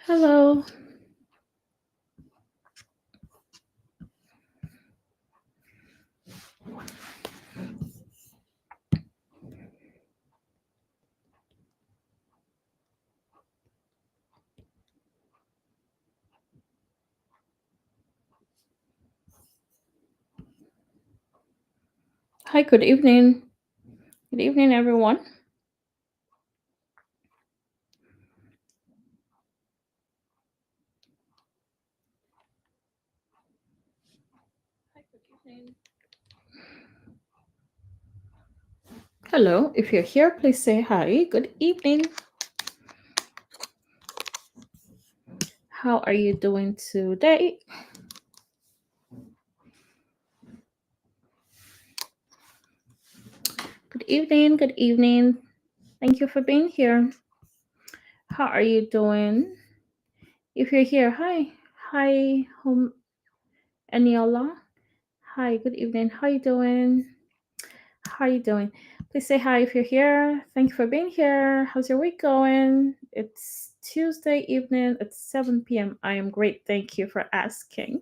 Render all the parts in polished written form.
Hello. Hi, good evening. Good evening, everyone. Hi, good evening. Hello. If you're here, please say hi. Good evening. How are you doing today? Good evening. Good evening. Thank you for being here. How are you doing? If you're here, hi. Hi, home Aniola. Hi, good evening. How you doing? How you doing? Please say hi if you're here. Thank you for being here. How's your week going? It's Tuesday evening at 7 p.m. I am great. Thank you for asking.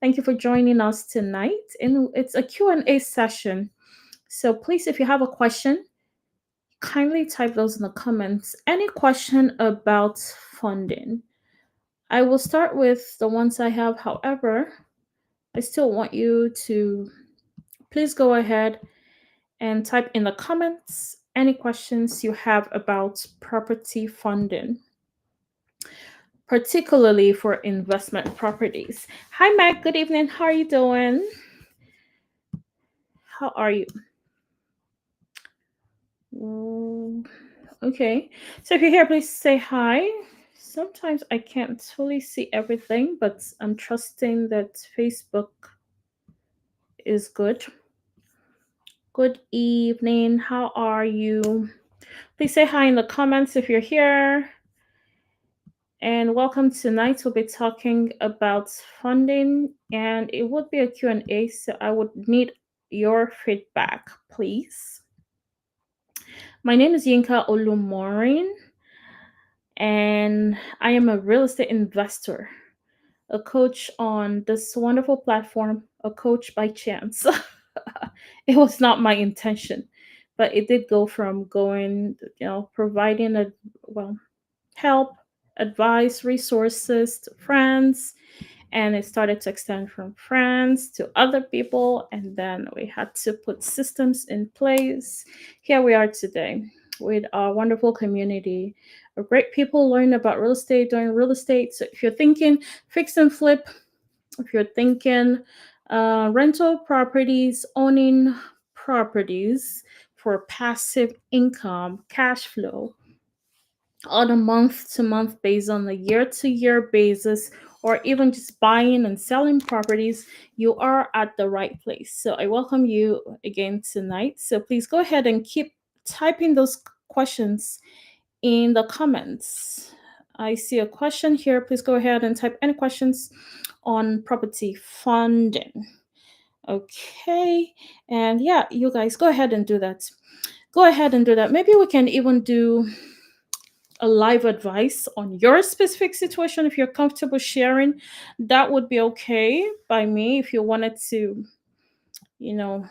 Thank you for joining us tonight. And it's a Q&A session. So please, if you have a question, kindly type those in the comments. Any question about funding? I will start with the ones I have. However, I still want you to please go ahead and type in the comments any questions you have about property funding, particularly for investment properties. Hi, Meg. Good evening. How are you doing? How are you? Mm, Okay. So if you're here, please say hi. Sometimes I can't fully see everything, but I'm trusting that Facebook is good. Good evening. How are you? Please say hi in the comments if you're here. And welcome tonight. We'll be talking about funding, and it would be a Q&A, so I would need your feedback, please. My name is Yinka Olumorin, and I am a real estate investor, a coach on this wonderful platform, a coach by chance. It was not my intention, but it did go from going, providing help, advice, resources to friends, and it started to extend from friends to other people, and then we had to put systems in place. Here we are today with our wonderful community of great people learning about real estate, doing real estate. So if you're thinking fix and flip, if you're thinking rental properties, owning properties for passive income, cash flow, on a month to month basis, on a year to year basis, or even just buying and selling properties, you are at the right place. So I welcome you again tonight. So please go ahead and keep typing those questions in the comments. I see a question here. Please go ahead and type any questions on property funding. Okay. And yeah, you guys go ahead and do that. Go ahead and do that. Maybe we can even do a live advice on your specific situation. If you're comfortable sharing, that would be okay by me. If you wanted to, you know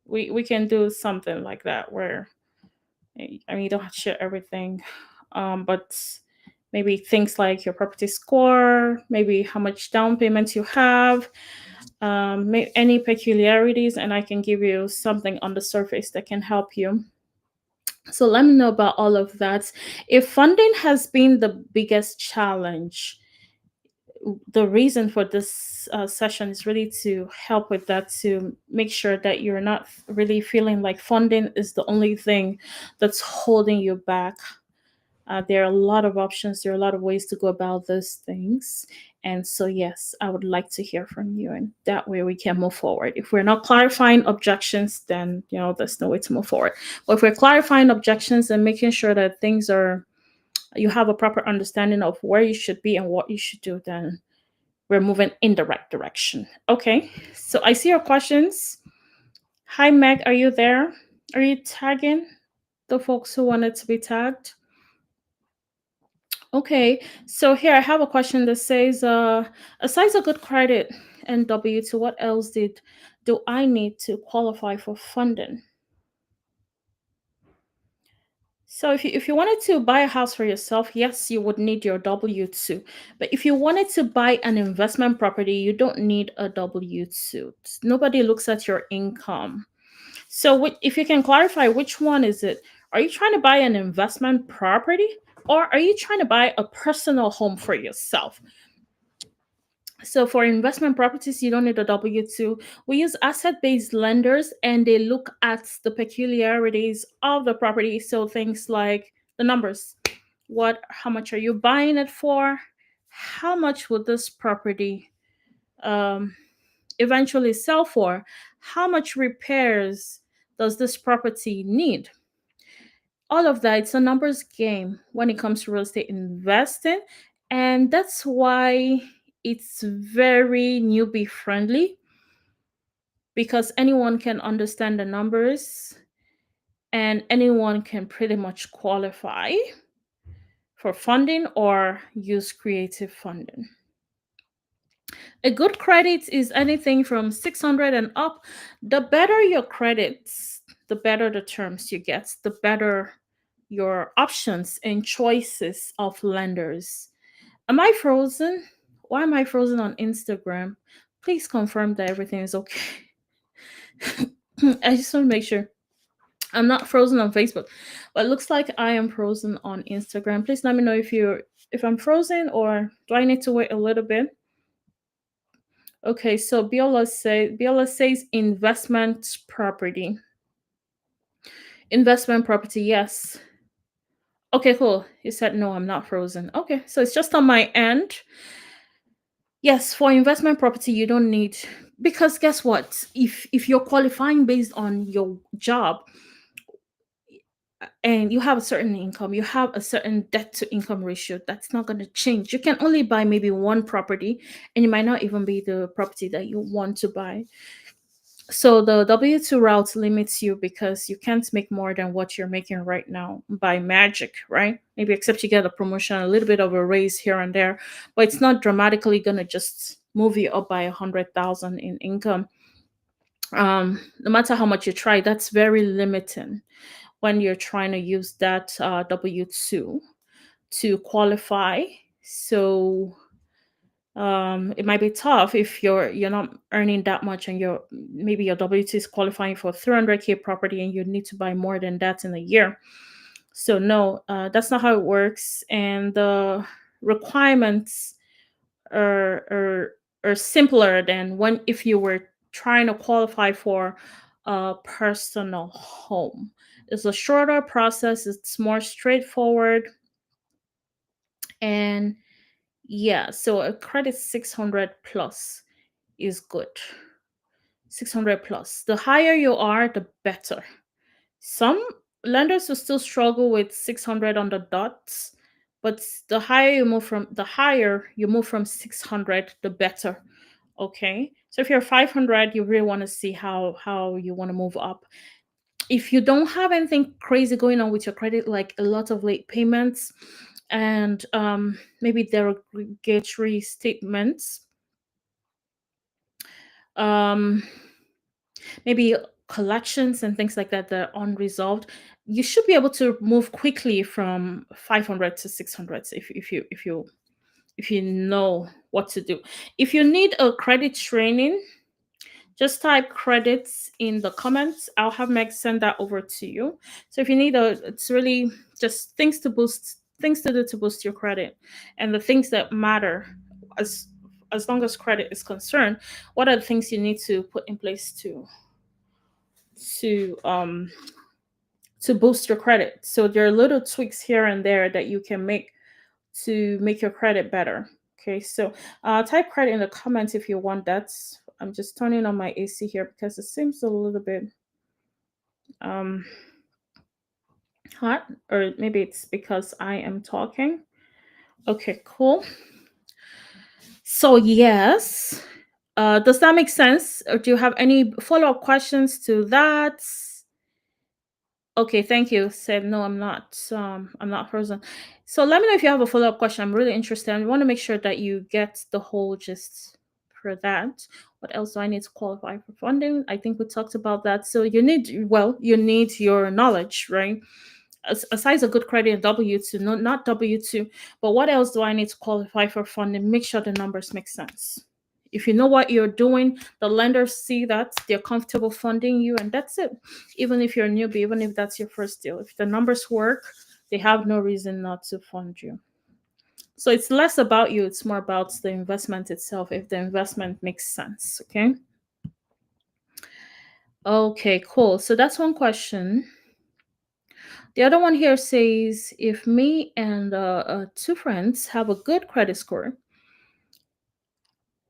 we can do something like that where, I mean, you don't have to share everything, but maybe things like your property score, maybe how much down payment you have, any peculiarities, and I can give you something on the surface that can help you. So let me know about all of that. If funding has been the biggest challenge, the reason for this session is really to help with that, to make sure that you're not really feeling like funding is the only thing that's holding you back. There are a lot of options, there are a lot of ways to go about those things. And so, yes, I would like to hear from you, and that way we can move forward. If we're not clarifying objections, then, there's no way to move forward. But if we're clarifying objections and making sure that things are, you have a proper understanding of where you should be and what you should do, then we're moving in the right direction. Okay, so I see your questions. Hi, Meg, are you there? Are you tagging the folks who wanted to be tagged? Okay, so here I have a question that says, aside a good credit and W two, what else did do I need to qualify for funding? So if you wanted to buy a house for yourself, yes, you would need your W two. But if you wanted to buy an investment property, you don't need a W two. Nobody looks at your income. So if you can clarify, which one is it? Are you trying to buy an investment property, or are you trying to buy a personal home for yourself? So for investment properties, you don't need a W 2. We use asset based lenders and they look at the peculiarities of the property. So things like the numbers. How much are you buying it for? How much would this property um, eventually sell for? How much repairs does this property need? All of that, it's a numbers game when it comes to real estate investing. And that's why it's very newbie friendly, because anyone can understand the numbers and anyone can pretty much qualify for funding or use creative funding. A good credit is anything from 600 and up. The better your credits, the better the terms you get, the better your options and choices of lenders. Am I frozen? Why am I frozen on Instagram? Please confirm that everything is okay. I just want to make sure I'm not frozen on Facebook, but it looks like I am frozen on Instagram. Please let me know if I'm frozen or do I need to wait a little bit. Okay, so Biola says investment property. Investment property, yes. Okay, cool. He said no, I'm not frozen. Okay, so it's just on my end. Yes, for investment property, you don't need, because guess what? If you're qualifying based on your job and you have a certain income, you have a certain debt to income ratio, that's not going to change. You can only buy maybe one property and it might not even be the property that you want to buy. So the W 2 route limits you because you can't make more than what you're making right now by magic, right? Maybe except you get a promotion, a little bit of a raise here and there, but it's not dramatically gonna just move you up by 100,000 in income. No matter how much you try, that's very limiting when you're trying to use that W 2 to qualify. So it might be tough if you're not earning that much and maybe your W2 is qualifying for 300K property and you need to buy more than that in a year. So no, that's not how it works, and the requirements are are, are simpler than when if you were trying to qualify for a personal home. It's a shorter process, it's more straightforward, and yeah, so a credit 600 plus is good. 600 plus. The higher you are, the better. Some lenders will still struggle with 600 on the dots, but the higher you move from 600, the better. Okay? So if you're 500, you really want to see how you want to move up. If you don't have anything crazy going on with your credit, like a lot of late payments and maybe derogatory statements, um maybe collections and things like that that are unresolved, you should be able to move quickly from 500 to 600 if you know what to do. If you need a credit training, just type credits in the comments. I'll have Meg send that over to you. So if you need it's really just things to do to boost your credit, and the things that matter as as long as credit is concerned. What are the things you need to put in place to um to boost your credit? So there are little tweaks here and there that you can make to make your credit better. Okay, so type credit in the comments if you want that. I'm just turning on my AC here because it seems a little bit um hot, or maybe it's because I am talking. Okay, cool. So yes, does that make sense, or do you have any follow-up questions to that? Okay, thank you. Said no, I'm not frozen. So let me know if you have a follow-up question. I'm really interested. I want to make sure that you get the whole gist for that. What else do I need to qualify for funding? I think we talked about that. So you need your knowledge, right? Aside a good credit and W2, no, not W2, but what else do I need to qualify for funding? Make sure the numbers make sense. If you know what you're doing, the lenders see that they're comfortable funding you, and that's it. Even if you're a newbie, even if that's your first deal, if the numbers work, they have no reason not to fund you. So it's less about you, it's more about the investment itself, if the investment makes sense. Okay. Okay, cool. So that's one question. The other one here says if me and two friends have a good credit score,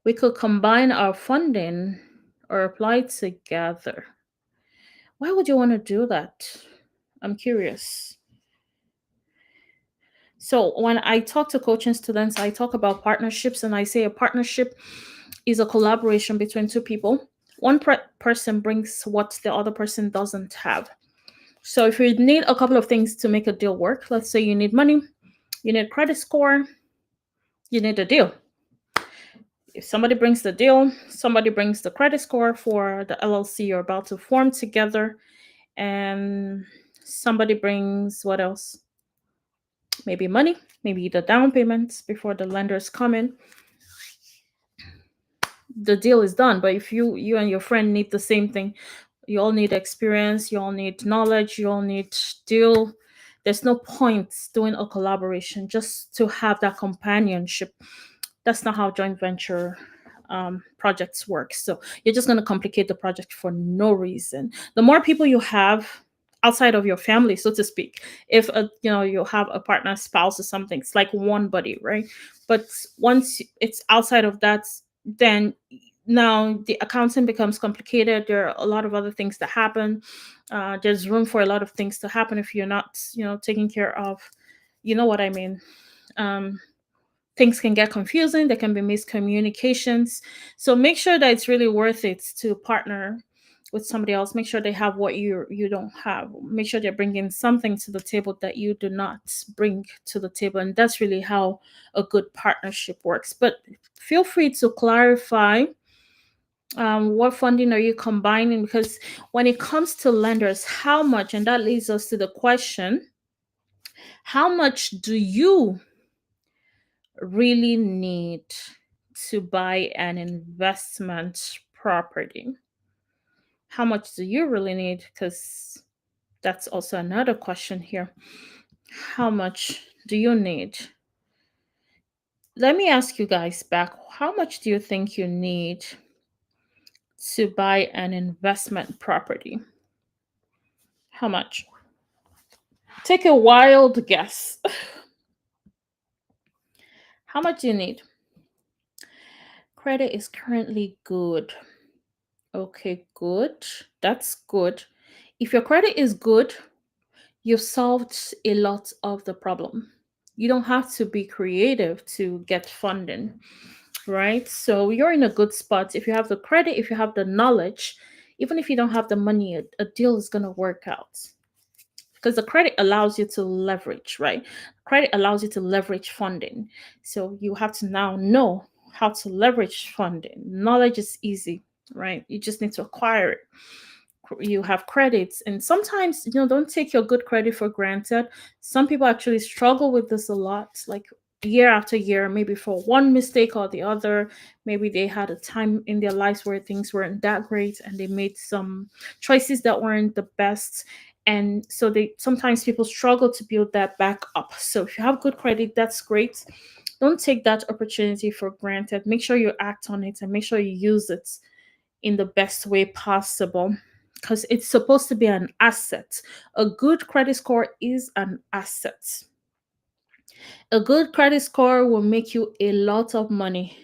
we could combine our funding or apply together. Why would you want to do that? I'm curious. So, when I talk to coaching students, I talk about partnerships and I say a partnership is a collaboration between two people. One person brings what the other person doesn't have. So, if you need a couple of things to make a deal work, let's say you need money, you need credit score, you need a deal. If somebody brings the deal, somebody brings the credit score for the LLC you're about to form together, and somebody brings what else? Maybe money, maybe the down payments before the lenders come in. The deal is done. But if you and your friend need the same thing, you all need experience, you all need knowledge, you all need deal. There's no point doing a collaboration just to have that companionship. That's not how joint venture projects work. So you're just going to complicate the project for no reason. The more people you have outside of your family, so to speak, if you have a partner, spouse, or something, it's like one buddy, right? But once it's outside of that, then now the accounting becomes complicated. There are a lot of other things that happen. There's room for a lot of things to happen if you're not taking care of, you know what I mean. um, Things can get confusing, there can be miscommunications. So make sure that it's really worth it to partner with somebody else. Make sure they have what you don't have. Make sure they're bringing something to the table that you do not bring to the table, and that's really how a good partnership works. But feel free to clarify, what funding are you combining, because when it comes to lenders, how much, and that leads us to the question, how much do you really need to buy an investment property? How much do you really need? Because that's also another question here. How much do you need? Let me ask you guys back, how much do you think you need to buy an investment property? How much? Take a wild guess. How much do you need? Credit is currently good. Okay, good. That's good. If your credit is good, you've solved a lot of the problem. You don't have to be creative to get funding, right? So you're in a good spot. If you have the credit, if you have the knowledge, even if you don't have the money, a deal is going to work out, because the credit allows you to leverage, right? Credit allows you to leverage funding. So you have to now know how to leverage funding. Knowledge is easy, right? You just need to acquire it. You have credits, and sometimes, don't take your good credit for granted. Some people actually struggle with this a lot, like year after year, maybe for one mistake or the other. Maybe they had a time in their lives where things weren't that great and they made some choices that weren't the best, and so they sometimes people struggle to build that back up. So if you have good credit, that's great. Don't take that opportunity for granted. Make sure you act on it and make sure you use it in the best way possible, because it's supposed to be an asset. A good credit score is an asset. A good credit score will make you a lot of money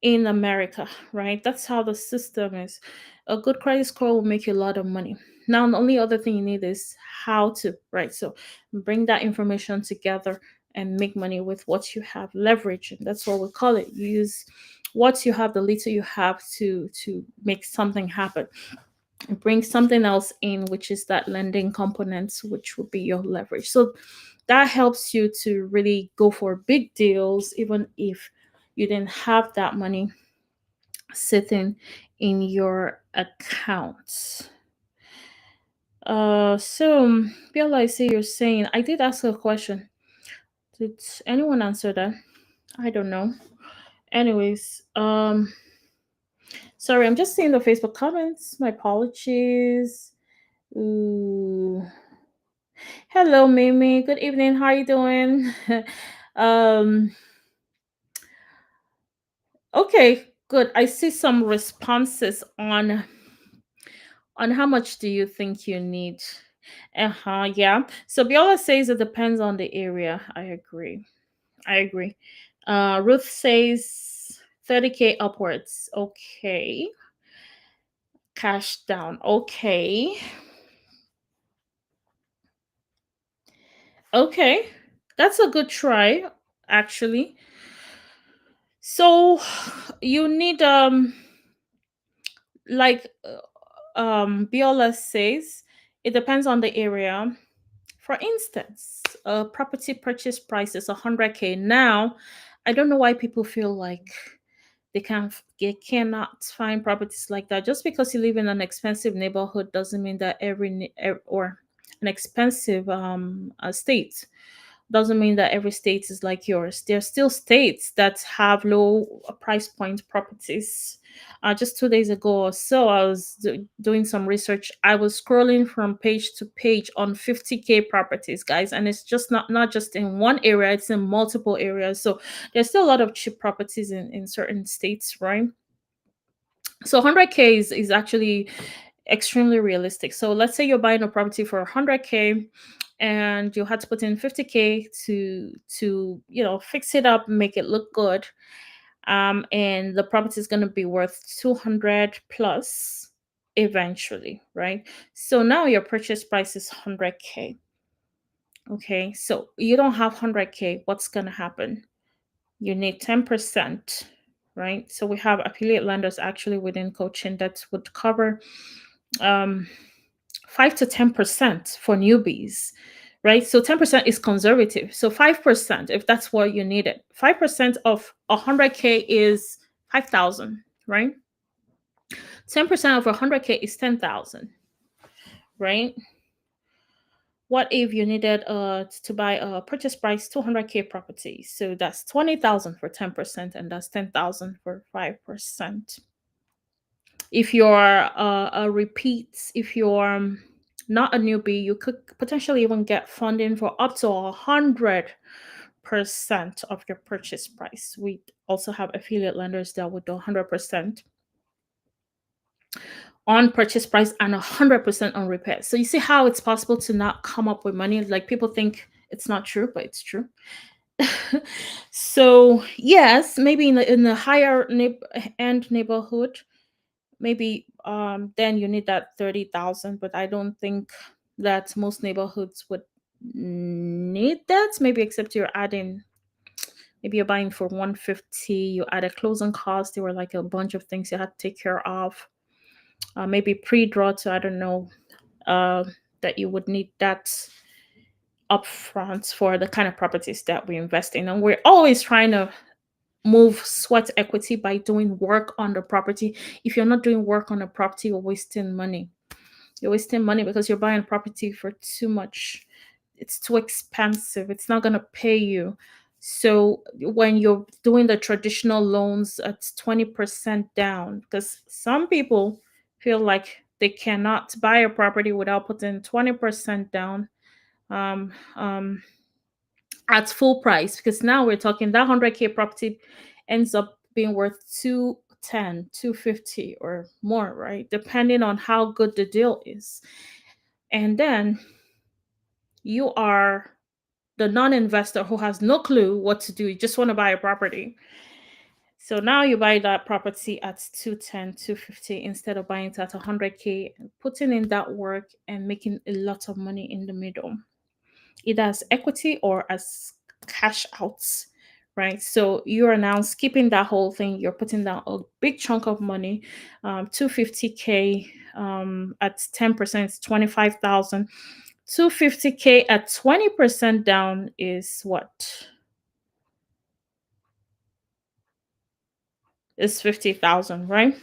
in America, right? That's how the system is. A good credit score will make you a lot of money. Now, the only other thing you need is how to, right? So bring that information together and make money with what you have. Leverage, and that's what we call it. You use what you have, the little you have, to make something happen. bring something else in, which is that lending component, which would be your leverage. So that helps you to really go for big deals, even if you didn't have that money sitting in your account. So Biola, I see you're saying I did ask a question. Did anyone answer that? I don't know. Anyways, sorry, I'm just seeing the Facebook comments. My apologies. Ooh. Hello, Mimi. Good evening. How are you doing? um, okay, good. I see some responses on how much do you think you need. Uh-huh, yeah. So Biola says it depends on the area. I agree. I agree. Ruth says 30K upwards. Okay. Cash down. Okay. Okay. That's a good try, actually. So you need like Biola says, it depends on the area. For instance, a property purchase price is 100K. Now, I don't know why people feel like they cannot find properties like that. Just because you live in an expensive neighborhood doesn't mean that or an expensive state doesn't mean that every state is like yours. There are still states that have low price point properties. Just 2 days ago or so, I was doing some research. I was scrolling from page to page on 50K properties, guys, and it's just not just in one area; it's in multiple areas. So there's still a lot of cheap properties in certain states, right? So 100K is actually extremely realistic. So let's say you're buying a property for 100K and you had to put in 50K to fix it up, make it look good. And the property is going to be worth 200 plus eventually, right? So now your purchase price is 100K. Okay, so you don't have 100K. What's going to happen? You need 10%, right? So we have affiliate lenders actually within coaching that would cover um 5 to 10% for newbies, right? So 10% is conservative. So 5%, if that's what you needed, 5% of 100K is 5,000, right? 10% of 100K is 10,000, right? What if you needed to buy a purchase price 200K property? So that's 20,000 for 10%, and that's 10,000 for 5%. If you're if you're not a newbie, you could potentially even get funding for up to 100% of your purchase price. We also have affiliate lenders that would do 100% on purchase price and 100% on repairs. So you see how it's possible to not come up with money. Like, people think it's not true, but it's true. So yes, maybe in the higher end neighborhood, maybe then you need that 30,000, but I don't think that most neighborhoods would need that, maybe except you're adding, maybe you're buying for 150, you add a closing cost, there were like a bunch of things you had to take care of, maybe pre-draw, so I don't know, uh, that you would need that upfront for the kind of properties that we invest in. And we're always trying to move sweat equity by doing work on the property. If you're not doing work on the property, you're wasting money. You're wasting money because you're buying property for too much. It's too expensive. It's not going to pay you. So when you're doing the traditional loans at 20% down, because some people feel like they cannot buy a property without putting 20% down, um, um, at full price, because now we're talking that 100K property ends up being worth 210, 250 or more, right? Depending on how good the deal is. And then you are the non-investor who has no clue what to do. You just want to buy a property. So now you buy that property at 210, 250 instead of buying it at 100K, and putting in that work and making a lot of money in the middle, either as equity or as cash outs, right? So you are now skipping that whole thing. You're putting down a big chunk of money, 250K at 10% is 25,000. 250K at 20% down is what? Is 50,000, right?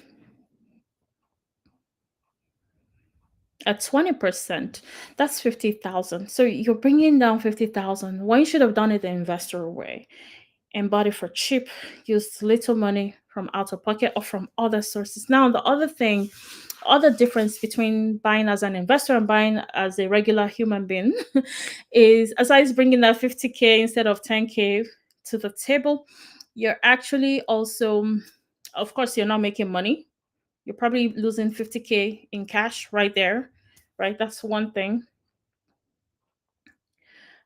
At 20%, that's 50,000. So you're bringing down 50,000. Why you should have done it the investor way and bought it for cheap, used little money from out of pocket or from other sources. Now, the other thing, other difference between buying as an investor and buying as a regular human being is, aside bringing that 50K instead of 10K to the table, you're actually also, of course, you're not making money. You're probably losing 50K in cash right there, right? That's one thing.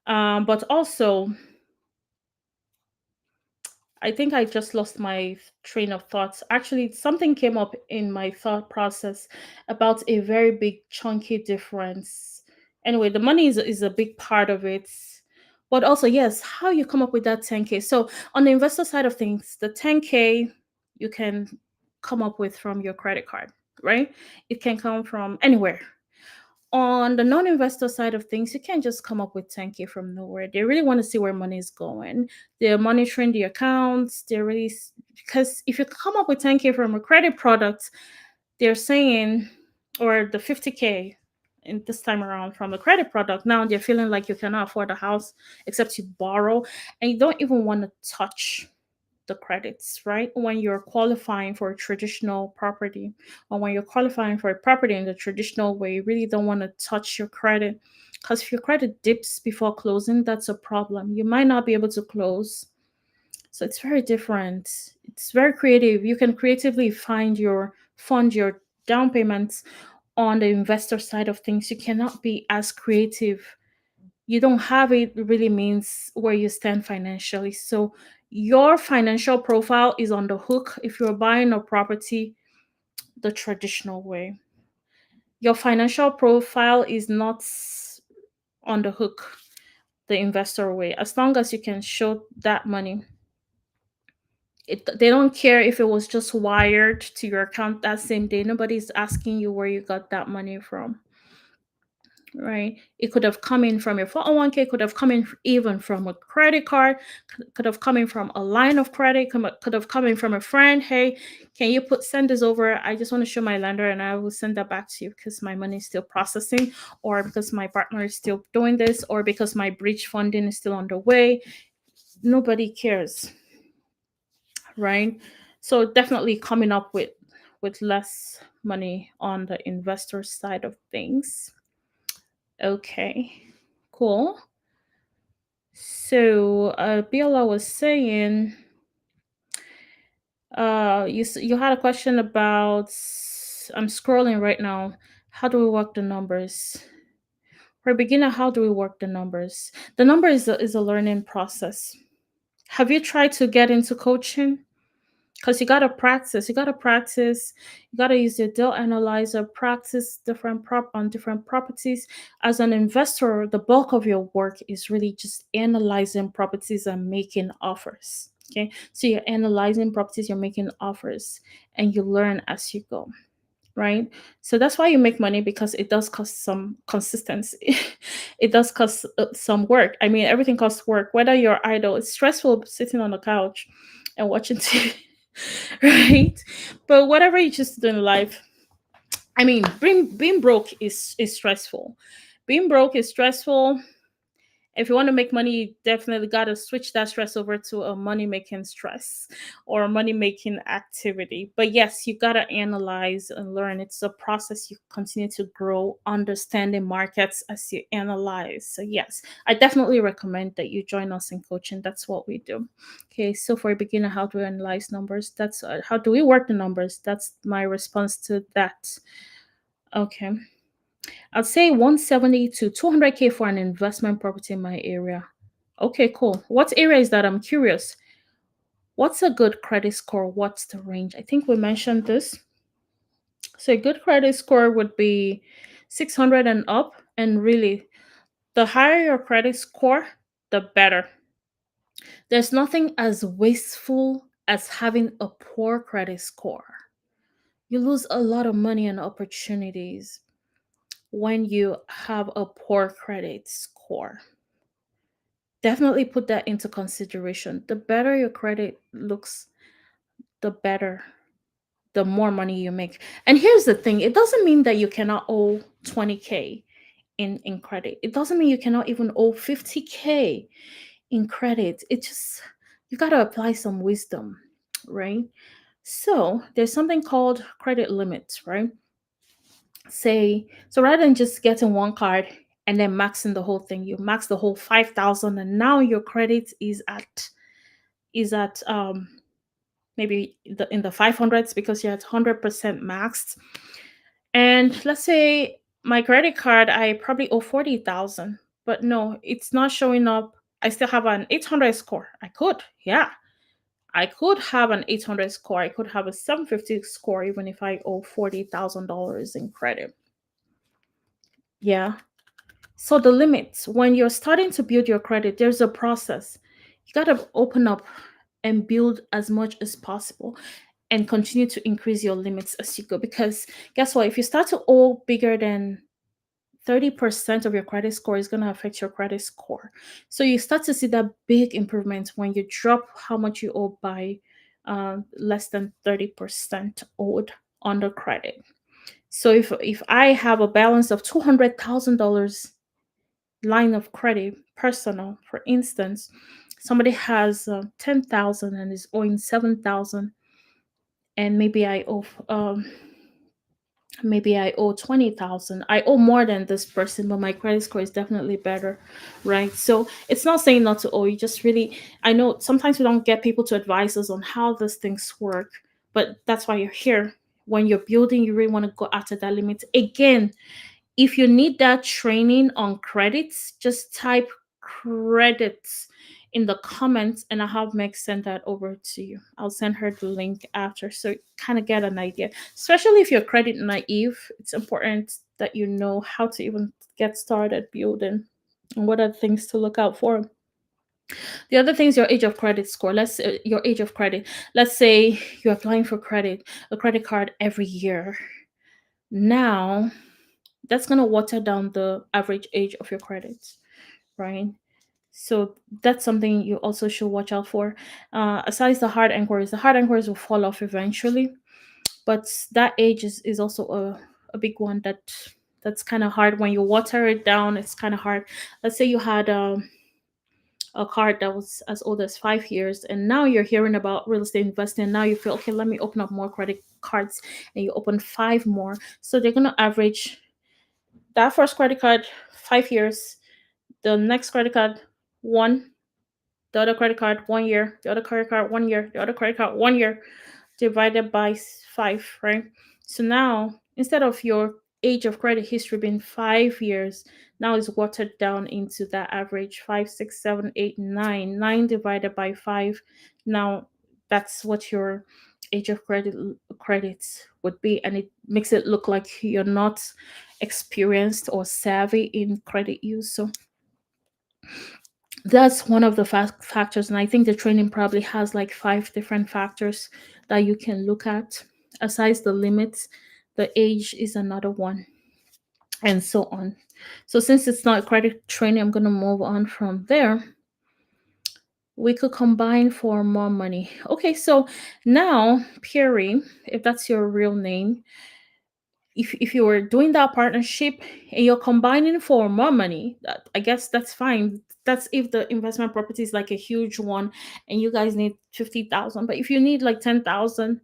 But also, I think I just lost my train of thoughts. Actually, something came up in my thought process about a very big chunky difference. Anyway, the money is a big part of it. But also, yes, how you come up with that 10K. So on the investor side of things, the 10K you can come up with from your credit card, right? It can come from anywhere. On the non-investor side of things, you can't just come up with 10K from nowhere. They really want to see where money is going. They're monitoring the accounts. They're really, because if you come up with 10K from a credit product, they're saying, or the 50K in this time around from a credit product, now they're feeling like you cannot afford a house except you borrow, and you don't even want to touch the credits, right? When you're qualifying for a traditional property, or when you're qualifying for a property in the traditional way, you really don't want to touch your credit, because if your credit dips before closing, that's a problem. You might not be able to close. So it's very different. It's very creative. You can creatively fund your down payments on the investor side of things. You cannot be as creative. You don't have it really means where you stand financially. So your financial profile is on the hook if you're buying a property the traditional way. Your financial profile is not on the hook the investor way. As long as you can show that money, they don't care if it was just wired to your account that same day. Nobody's asking you where you got that money from, right? It could have come in from your 401k, could have come in even from a credit card, could have come in from a line of credit, could have come in from a friend. Hey, can you send this over? I just want to show my lender and I will send that back to you because my money is still processing, or because my partner is still doing this, or because my bridge funding is still underway. Nobody cares, right? So definitely coming up with less money on the investor side of things. Okay, cool. So, Biola was saying, you had a question about. I'm scrolling right now. How do we work the numbers? For a beginner, how do we work the numbers? The number is a learning process. Have you tried to get into coaching? Because you gotta use your deal analyzer, practice different properties. As an investor, the bulk of your work is really just analyzing properties and making offers. Okay, so you're analyzing properties, you're making offers, and you learn as you go, right? So that's why you make money, because it does cost some consistency. It does cost some work. I mean, everything costs work. Whether you're idle, it's stressful sitting on the couch and watching TV, right? But whatever you choose to do in life, I mean, being broke is stressful. Being broke is stressful. If you want to make money, you definitely got to switch that stress over to a money making stress or a money making activity. But yes, you got to analyze and learn. It's a process. You continue to grow, understanding markets as you analyze. So yes, I definitely recommend that you join us in coaching. That's what we do. Okay, so for a beginner, how do we analyze numbers? That's how do we work the numbers? That's my response to that. Okay. I'd say 170 to 200K for an investment property in my area. Okay, cool. What area is that? I'm curious. What's a good credit score? What's the range? I think we mentioned this. So a good credit score would be 600 and up. And really, the higher your credit score, the better. There's nothing as wasteful as having a poor credit score. You lose a lot of money and opportunities when you have a poor credit score. Definitely put that into consideration. The better your credit looks, the better, the more money you make. And here's the thing, it doesn't mean that you cannot owe 20K in credit. It doesn't mean you cannot even owe 50K in credit. It just, you got to apply some wisdom, right? So there's something called credit limits, right? Say, so rather than just getting one card and then maxing the whole thing, you max the whole 5,000 and now your credit is at maybe in the 500s because you're at 100% maxed. And let's say my credit card, I probably owe 40,000, but no, it's not showing up. I still have an 800 score. I could, yeah. I could have an 800 score. I could have a 750 score even if I owe $40,000 in credit. Yeah. So the limits, when you're starting to build your credit, there's a process. You got to open up and build as much as possible and continue to increase your limits as you go. Because guess what? If you start to owe bigger than 30% of your credit score, is going to affect your credit score. So you start to see that big improvement when you drop how much you owe by less than 30% owed on the credit. So if I have a balance of $200,000 line of credit, personal, for instance, somebody has 10,000 and is owing 7,000, and maybe I owe 20,000. I owe more than this person, but my credit score is definitely better, right? So it's not saying not to owe. You just really, I know sometimes we don't get people to advise us on how these things work, but that's why you're here. When you're building, you really want to go after that limit. Again, if you need that training on credits, just type credits in the comments and I'll have Meg send that over to you. I'll send her the link after so you kind of get an idea. Especially if you're credit naive, it's important that you know how to even get started building and what are the things to look out for. The other thing is your age of credit score. Your age of credit. Let's say you're applying for a credit card every year. Now, that's going to water down the average age of your credits, right? So that's something you also should watch out for. Aside the hard inquiries will fall off eventually, but that age is also a big one that's kind of hard when you water it down. It's kind of hard. Let's say you had a card that was as old as 5 years, and now you're hearing about real estate investing. And now you feel, okay, let me open up more credit cards, and you open five more. So they're gonna average that first credit card 5 years, the next credit card one, the other credit card 1 year, the other credit card 1 year, the other credit card 1 year, divided by five, right? So now instead of your age of credit history being 5 years, now it's watered down into that average five, six, seven, eight, nine. Nine divided by five. Now that's what your age of credits would be, and it makes it look like you're not experienced or savvy in credit use. So that's one of the factors, and I think the training probably has like five different factors that you can look at. Aside the limits, the age is another one, and so on. So since it's not credit training, I'm going to move on from there. We could combine for more money. Okay, so now Perry, if that's your real name, if you were doing that partnership and you're combining for more money, I guess that's fine. That's if the investment property is like a huge one and you guys need 50,000. But if you need like 10,000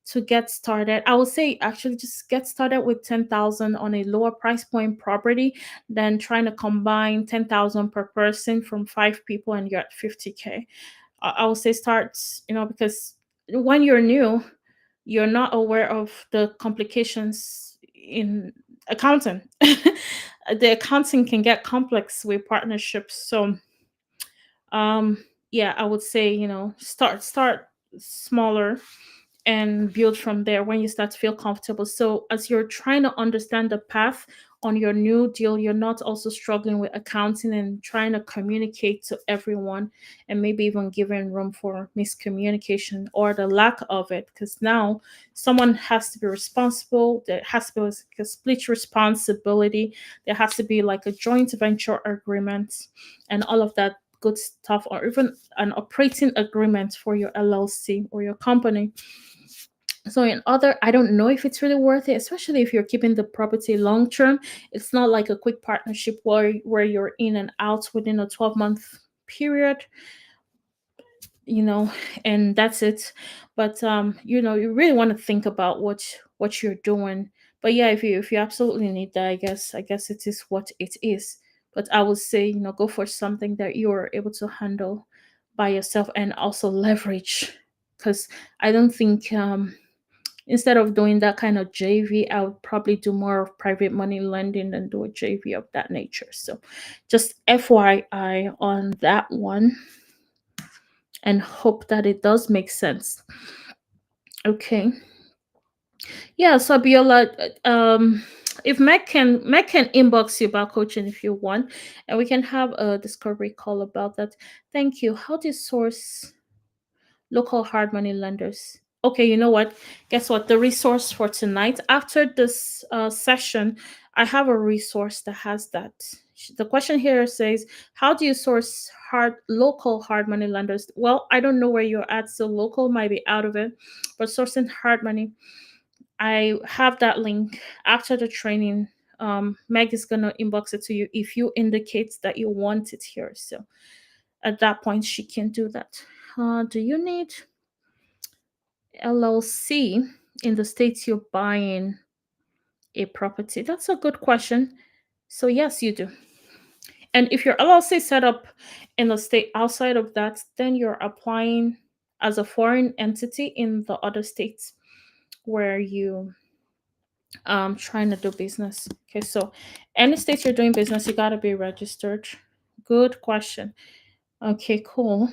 to get started, I would say actually just get started with 10,000 on a lower price point property than trying to combine 10,000 per person from five people and you're at 50K. I would say start, because when you're new, you're not aware of the complications in accounting. The accounting can get complex with partnerships. So yeah, I would say, start smaller and build from there when you start to feel comfortable. So as you're trying to understand the path on your new deal, you're not also struggling with accounting and trying to communicate to everyone, and maybe even giving room for miscommunication or the lack of it. Because now someone has to be responsible, there has to be like a split responsibility, there has to be like a joint venture agreement and all of that good stuff, or even an operating agreement for your LLC or your company. So in other, I don't know if it's really worth it, especially if you're keeping the property long term. It's not like a quick partnership where you're in and out within a 12-month period, you know, and that's it. But you really want to think about what you're doing. But yeah, if you absolutely need that, I guess it is what it is. But I would say, go for something that you're able to handle by yourself and also leverage, because I don't think instead of doing that kind of JV, I would probably do more of private money lending than do a JV of that nature. So just FYI on that one, and hope that it does make sense. Okay. Yeah, so Abiola, if Meg can inbox you about coaching if you want, and we can have a discovery call about that. Thank you. How do you source local hard money lenders? Okay, you know what? Guess what? The resource for tonight, after this session, I have a resource that has that. The question here says, how do you source local hard money lenders? Well, I don't know where you're at, so local might be out of it, but sourcing hard money, I have that link after the training. Meg is gonna inbox it to you if you indicate that you want it here. So at that point, she can do that. Do you need LLC in the states you're buying a property? That's a good question. So yes, you do. And if your LLC set up in a state outside of that, then you're applying as a foreign entity in the other states where you trying to do business. Okay, so any state you're doing business, you gotta be registered. Good question. Okay, cool.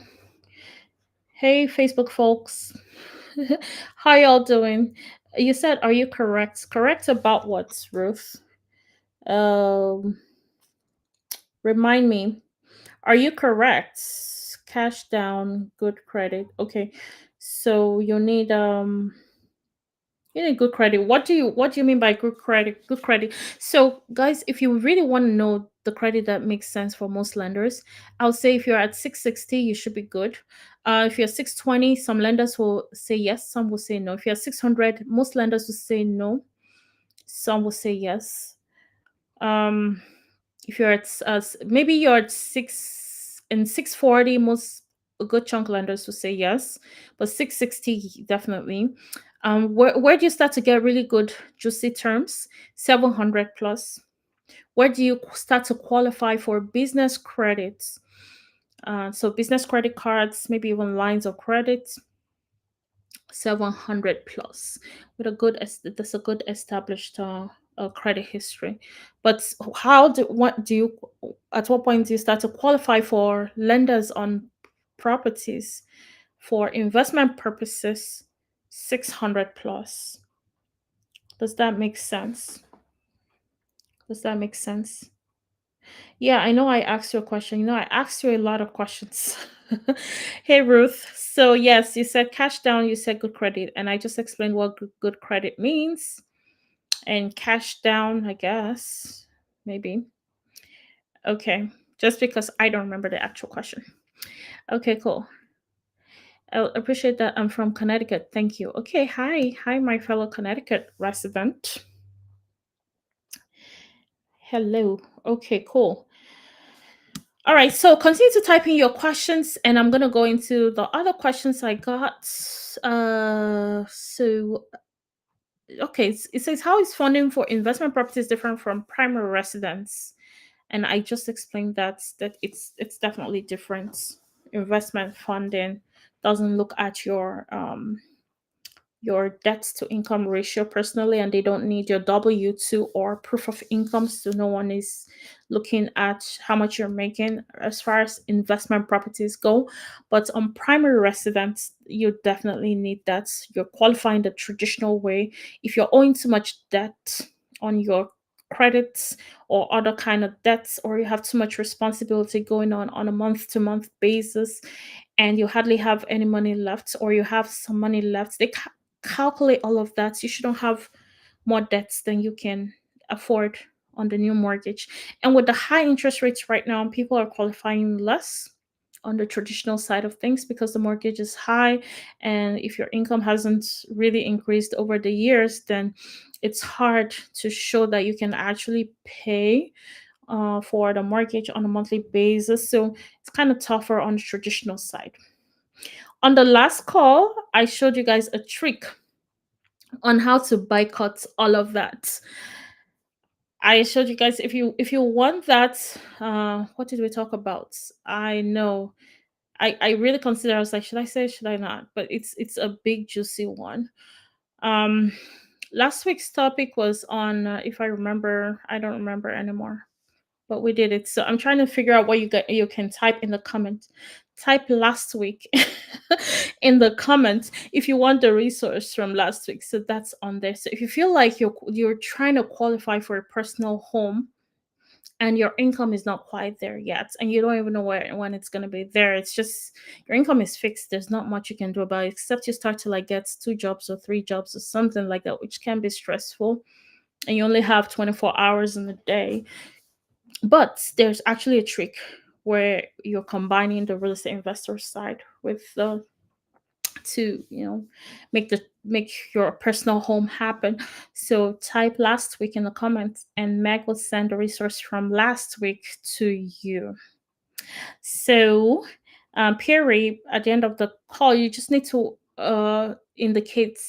Hey, Facebook folks. How y'all doing? You said, are you correct? Correct about what, Ruth? Um, Remind me. Are you correct? Cash down, good credit. Okay. So you need good credit. What do you mean by good credit? Good credit. So guys, if you really want to know the credit that makes sense for most lenders, I'll say if you're at 660, you should be good. If you're 620, some lenders will say yes, some will say no. If you're 600, most lenders will say no, some will say yes. Um, if you're at maybe you're at 640, most a good chunk lenders will say yes, but 660 definitely. Where do you start to get really good juicy terms? 700 plus. Where do you start to qualify for business credits? So business credit cards, maybe even lines of credit, 700 plus with a that's a good established credit history. But at what point do you start to qualify for lenders on properties for investment purposes? 600 plus. Does that make sense? Does that make sense? Yeah, I know I asked you a question. I asked you a lot of questions. Hey, Ruth. So, yes, you said cash down, you said good credit, and I just explained what good credit means. And cash down, I guess, maybe. Okay, just because I don't remember the actual question. Okay, cool. I appreciate that. I'm from Connecticut. Thank you. Okay, hi. Hi, my fellow Connecticut resident. Hello. Okay, cool. All right, so continue to type in your questions, and I'm gonna go into the other questions I got. So okay, it says, how is funding for investment properties different from primary residence? And I just explained that it's definitely different. Investment funding doesn't look at your debt to income ratio personally, and they don't need your W-2 or proof of income, so no one is looking at how much you're making as far as investment properties go. But on primary residence, you definitely need that. You're qualifying the traditional way. If you're owing too much debt on your credits or other kind of debts, or you have too much responsibility going on a month to month basis, and you hardly have any money left, or you have some money left, they calculate all of that. You shouldn't have more debts than you can afford on the new mortgage. And with the high interest rates right now, people are qualifying less on the traditional side of things because the mortgage is high. And if your income hasn't really increased over the years, then it's hard to show that you can actually pay for the mortgage on a monthly basis. So it's kind of tougher on the traditional side. On the last call, I showed you guys a trick on how to boycott all of that. I showed you guys, if you want that, what did we talk about? I know. I really consider, I was like, should I say, should I not? But it's a big juicy one. Um Last week's topic was on if I remember, I don't remember anymore, but we did it. So I'm trying to figure out what you can type in the comment. Type last week in the comments if you want the resource from last week. So that's on there. So if you feel like you're trying to qualify for a personal home and your income is not quite there yet, and you don't even know when it's going to be there, it's just your income is fixed, there's not much you can do about it except you start to like get two jobs or three jobs or something like that, which can be stressful, and you only have 24 hours in the day. But there's actually a trick where you're combining the real estate investor side with the to make your personal home happen. So type last week in the comments and Meg will send a resource from last week to you. So Perry, at the end of the call, you just need to indicate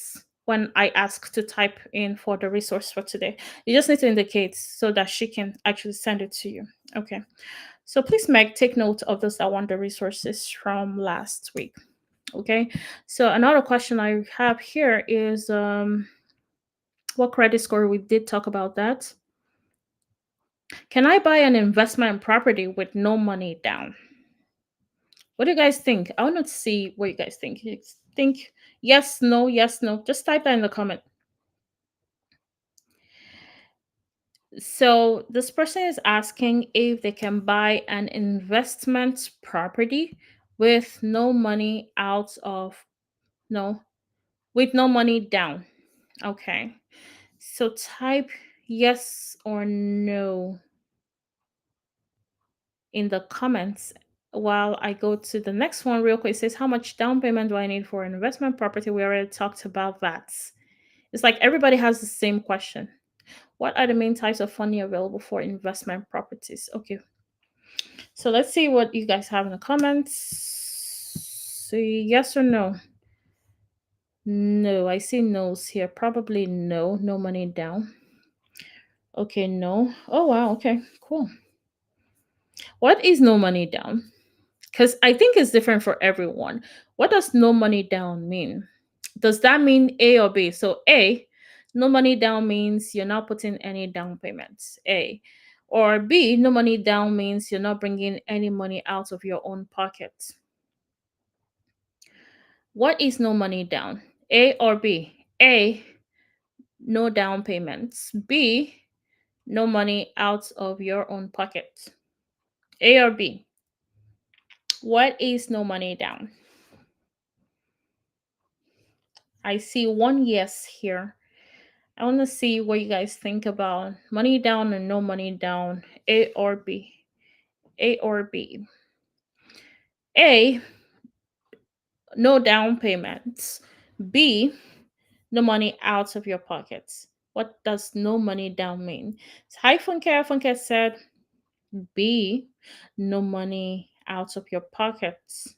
when I ask to type in for the resource for today. You just need to indicate so that she can actually send it to you. Okay. So please, Meg, take note of those that want the resources from last week. Okay. So another question I have here is what credit score? We did talk about that. Can I buy an investment property with no money down? What do you guys think? I want to see what you guys think. You think yes, no, yes, no. Just type that in the comment. So this person is asking if they can buy an investment property with no money out of no, with no money down. Okay. So type yes or no in the comments while I go to the next one real quick. It says, how much down payment do I need for an investment property? We already talked about that. It's like everybody has the same question. What are the main types of funding available for investment properties? Okay. So let's see what you guys have in the comments. Say yes or no. No, I see no's here. Probably no. No money down. Okay, no. Oh, wow. Okay, cool. What is no money down? Because I think it's different for everyone. What does no money down mean? Does that mean A or B? So A, no money down means you're not putting any down payments. A. Or B, no money down means you're not bringing any money out of your own pocket. What is no money down? A or B? A, no down payments. B, no money out of your own pocket. A or B? What is no money down? I see one yes here. I want to see what you guys think about money down and no money down, A or B. A or B. A, no down payments. B, no money out of your pockets. What does no money down mean? So hi Funke. Funke said B, no money out of your pockets.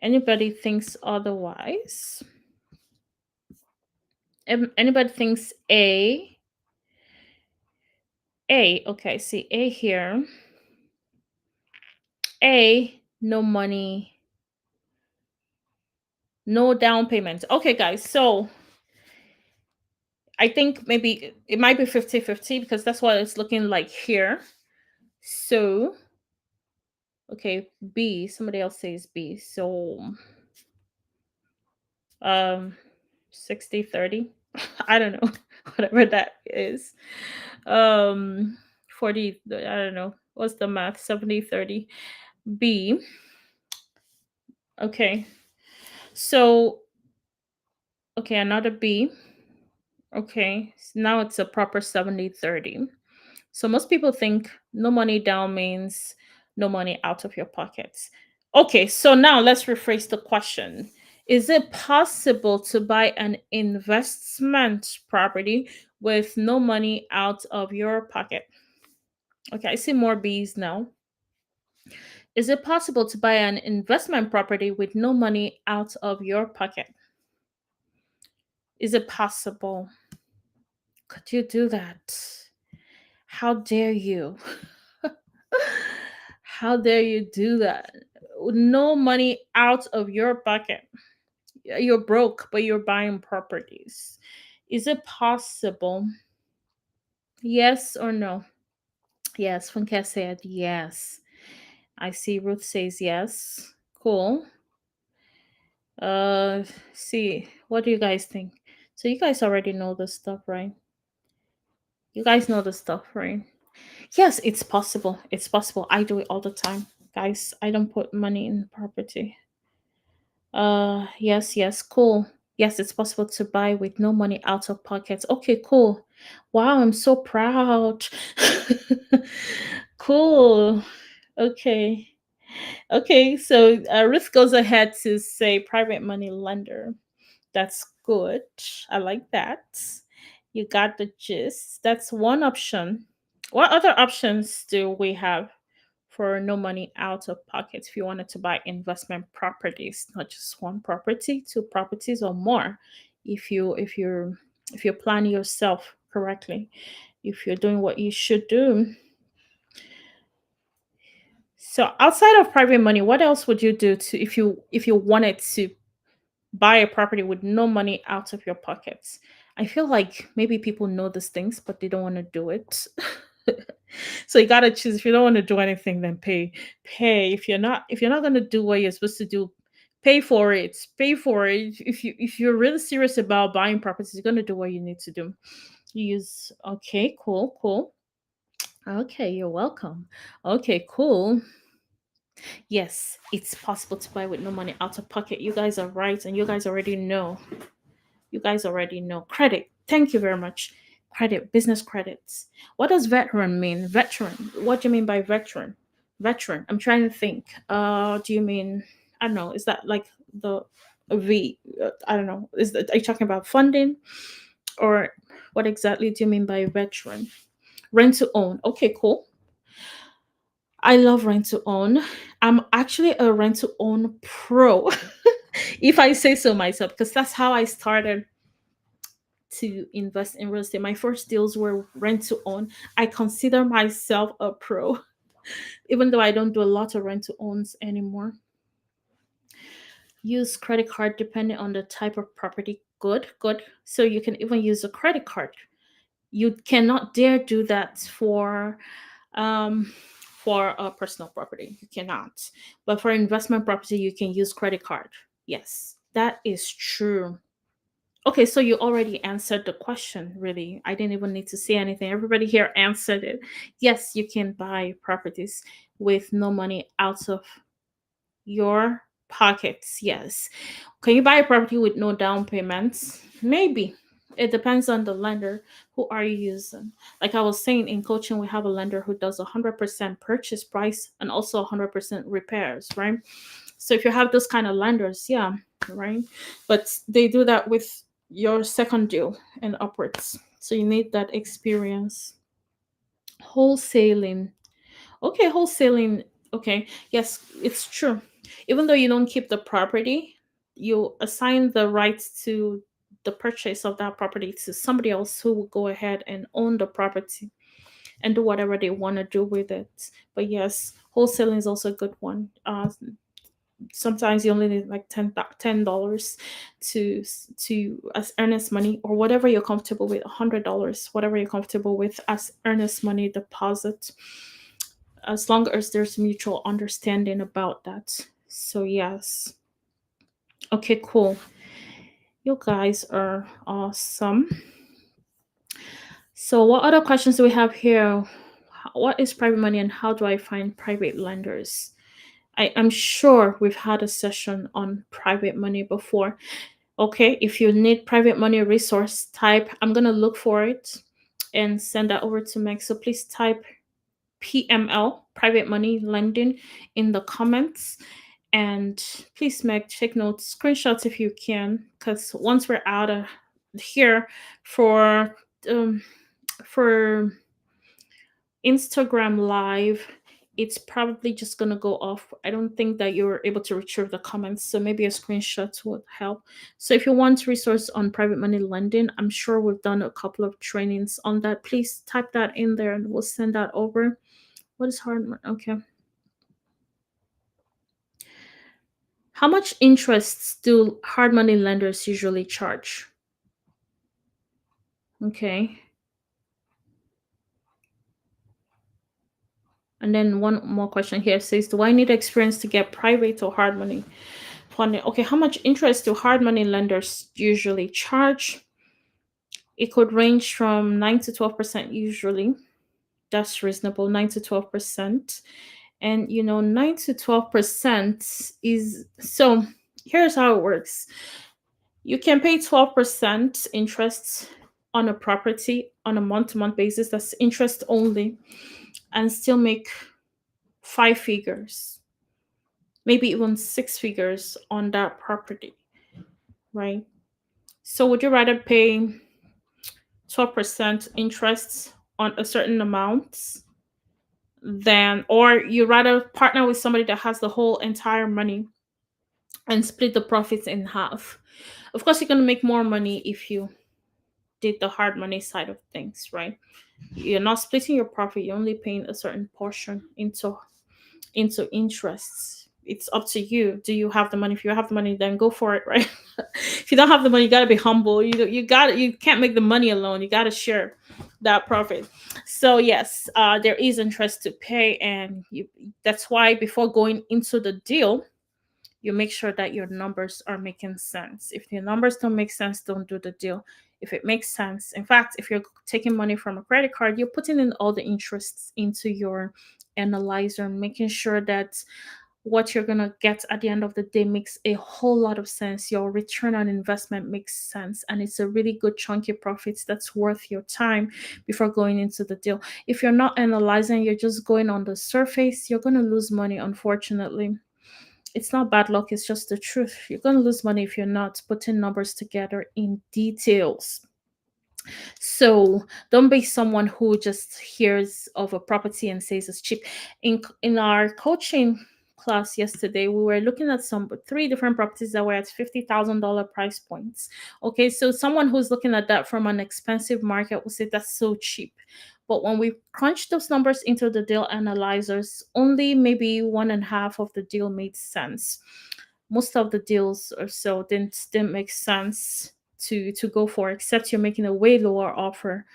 Anybody thinks otherwise? Anybody thinks A? A, okay, see A here. A, no money, no down payment. Okay, guys, so I think maybe it might be 50-50 because that's what it's looking like here. So, okay, B, somebody else says B. So, um 60-30. I don't know. whatever that is. Um 40, I don't know. What's the math? 70 30. B. Okay. So, okay, another B. Okay. Now it's a proper 70 30. So most people think no money down means no money out of your pockets. Okay, so now let's rephrase the question. Is it possible to buy an investment property with no money out of your pocket? Okay, I see more B's now. Is it possible to buy an investment property with no money out of your pocket? Is it possible? Could you do that? How dare you? How dare you do that? No money out of your pocket. You're broke, but you're buying properties. Is it possible? Yes or no? Yes, Funke said yes. I see Ruth says yes. Cool. Uh, see, what do you guys think? So you guys already know this stuff, right? You guys know the stuff, right? Yes, it's possible. It's possible. I do it all the time. Guys, I don't put money in property. Yes, yes, cool. Yes, it's possible to buy with no money out of pockets. Okay, cool. Wow, I'm so proud. Cool. Okay. Okay, so Ruth goes ahead to say private money lender. That's good. I like that. You got the gist. That's one option. What other options do we have for no money out of pocket if you wanted to buy investment properties, not just one property, two properties or more? If you plan yourself correctly, if you're doing what you should do. So outside of private money, what else would you do to if you wanted to buy a property with no money out of your pockets? I feel like maybe people know these things, but they don't want to do it. So you gotta choose. If you don't want to do anything, then pay. Pay. If you're not gonna do what you're supposed to do, pay for it. Pay for it. If you're really serious about buying properties, you're gonna do what you need to do. Use okay, cool, cool. Okay, you're welcome. Okay, cool. Yes, it's possible to buy with no money out of pocket. You guys are right, and you guys already know. You guys already know. Credit. Thank you very much. Credit, business credits. What does veteran mean? Veteran. What do you mean by veteran? Veteran. I'm trying to think. Do you mean, I don't know, is that like the V? I don't know. Are you talking about funding? Or what exactly do you mean by veteran? Rent to own. Okay, cool. I love rent to own. I'm actually a rent to own pro, if I say so myself, because that's how I started to invest in real estate. My first deals were rent to own. I consider myself a pro, even though I don't do a lot of rent to owns anymore. Use credit card depending on the type of property. Good, good. So you can even use a credit card. You cannot dare do that for a personal property. You cannot. But for investment property, you can use credit card. Yes, that is true. Okay, so you already answered the question, really. I didn't even need to say anything. Everybody here answered it. Yes, you can buy properties with no money out of your pockets. Yes. Can you buy a property with no down payments? Maybe. It depends on the lender. Who are you using? Like I was saying, in coaching, we have a lender who does 100% purchase price and also 100% repairs, right? So if you have those kind of lenders, yeah, right. But they do that with your second deal and upwards. So you need that experience. Wholesaling. Okay, wholesaling. Okay, yes, it's true. Even though you don't keep the property, you assign the rights to the purchase of that property to somebody else who will go ahead and own the property and do whatever they want to do with it. But yes, wholesaling is also a good one. Sometimes you only need like $10 to as earnest money, or whatever you're comfortable with, $100, whatever you're comfortable with as earnest money deposit, as long as there's mutual understanding about that. So yes. Okay, cool. You guys are awesome. So, what other questions do we have here? What is private money and how do I find private lenders? I'm sure we've had a session on private money before. Okay, if you need private money resource, type, I'm going to look for it and send that over to Meg. So please type PML, private money lending, in the comments. And please, Meg, take notes, screenshots if you can, because once we're out of here for um, for Instagram Live, it's probably just gonna go off. I don't think that you're able to retrieve the comments, so maybe a screenshot would help. So if you want resource on private money lending, I'm sure we've done a couple of trainings on that. Please type that in there, and we'll send that over. What is hard? Okay. How much interest do hard money lenders usually charge? Okay. And then one more question here says, do I need experience to get private or hard money funding? Okay, how much interest do hard money lenders usually charge? It could range from 9 to 12% usually. That's reasonable, 9 to 12%. And 9 to 12% is so here's how it works. You can pay 12% interest on a property on a month-to-month basis, that's interest only, and still make five figures, maybe even six figures on that property, right? So would you rather pay 12% interest on a certain amount than, or you rather partner with somebody that has the whole entire money and split the profits in half? Of course, you're going to make more money if you did the hard money side of things, right? You're not splitting your profit, you're only paying a certain portion into interests. It's up to you. Do you have the money? If you have the money, then go for it, right? If you don't have the money, you gotta be humble. You can't make the money alone. You gotta share that profit. So yes, there is interest to pay, and that's why before going into the deal, you make sure that your numbers are making sense. If your numbers don't make sense, don't do the deal. If it makes sense, in fact, if you're taking money from a credit card, you're putting in all the interests into your analyzer, making sure that what you're going to get at the end of the day makes a whole lot of sense. Your return on investment makes sense, and it's a really good chunky profits that's worth your time before going into the deal. If you're not analyzing, you're just going on the surface, you're going to lose money, unfortunately. It's not bad luck, it's just the truth. You're going to lose money if you're not putting numbers together in details. So don't be someone who just hears of a property and says it's cheap. In our coaching class yesterday, we were looking at some three different properties that were at $50,000 price points. Okay, so someone who's looking at that from an expensive market will say that's so cheap. But when we crunched those numbers into the deal analyzers, only maybe one and a half of the deal made sense. Most of the deals or so didn't make sense to go for, except you're making a way lower offer.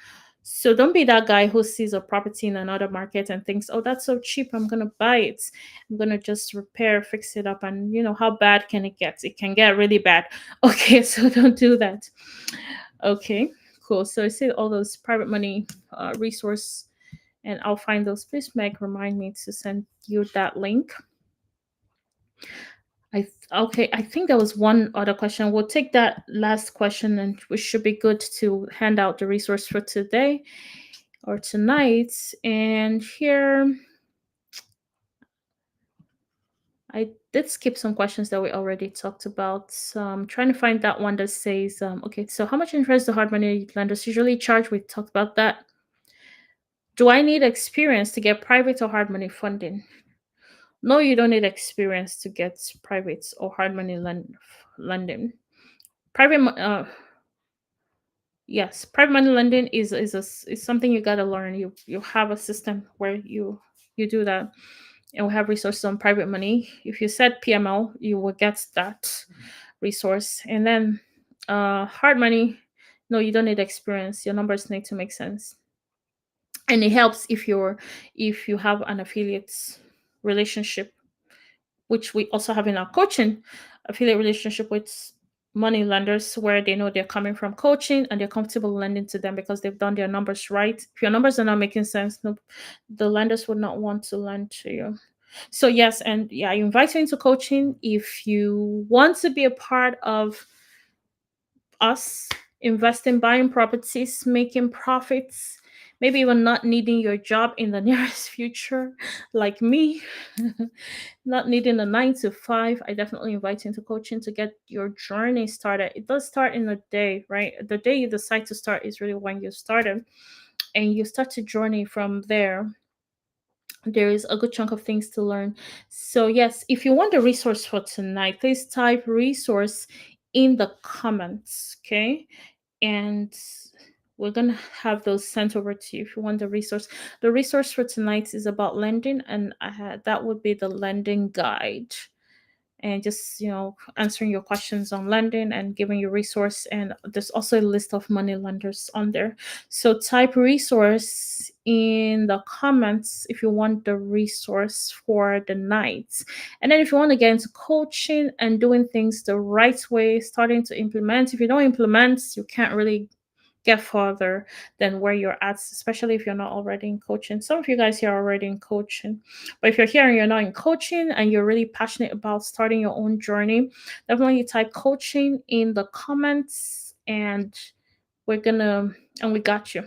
So don't be that guy who sees a property in another market and thinks, oh, that's so cheap, I'm gonna buy it. I'm gonna just repair, fix it up, and how bad can it get? It can get really bad. Okay, so don't do that. Okay, cool. So I see all those private money resource, and I'll find those. Please, Meg, remind me to send you that link. Okay, I think there was one other question. We'll take that last question and we should be good to hand out the resource for today or tonight. And here I did skip some questions that we already talked about. So I'm trying to find that one that says, okay, so how much interest do hard money lenders usually charge? We talked about that. Do I need experience to get private or hard money funding? No, you don't need experience to get private or hard money lending. Private, yes, private money lending is something you gotta learn. You have a system where you do that, and we have resources on private money. If you said PML, you will get that resource, and then hard money. No, you don't need experience. Your numbers need to make sense, and it helps if you have an affiliate relationship, which we also have in our coaching affiliate relationship with money lenders where they know they're coming from coaching and they're comfortable lending to them because they've done their numbers right. If your numbers are not making sense, no, the lenders would not want to lend to you. So yes, and yeah, I invite you into coaching if you want to be a part of us investing, buying properties, making profits, maybe even not needing your job in the nearest future, like me, not needing a 9 to 5. I definitely invite you into coaching to get your journey started. It does start in a day, right? The day you decide to start is really when you started, and you start to journey from there. There is a good chunk of things to learn. So, yes, if you want the resource for tonight, please type resource in the comments, okay? And we're gonna have those sent over to you if you want the resource. The resource for tonight is about lending, and that would be the lending guide, and just answering your questions on lending and giving you resource. And there's also a list of money lenders on there. So type resource in the comments if you want the resource for the night. And then if you want to get into coaching and doing things the right way, starting to implement. If you don't implement, you can't really get further than where you're at, especially if you're not already in coaching. Some of you guys here are already in coaching, but if you're here and you're not in coaching and you're really passionate about starting your own journey, definitely type coaching in the comments, and we're gonna and we got you.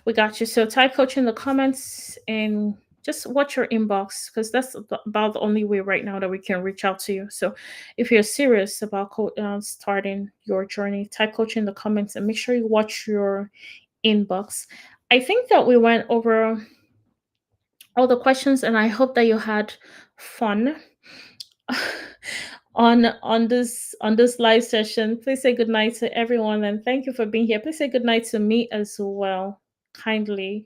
We got you. So type coach in the comments and just watch your inbox, because that's about the only way right now that we can reach out to you. So if you're serious about starting your journey, type coach in the comments and make sure you watch your inbox. I think that we went over all the questions, and I hope that you had fun on this live session. Please say good night to everyone, and thank you for being here. Please say good night to me as well, kindly.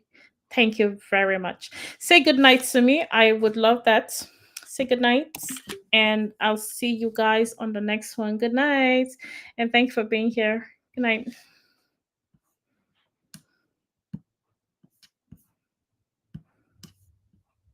Thank you very much. Say good night to me. I would love that. Say good night, and I'll see you guys on the next one. Good night, and thank you for being here. Good night.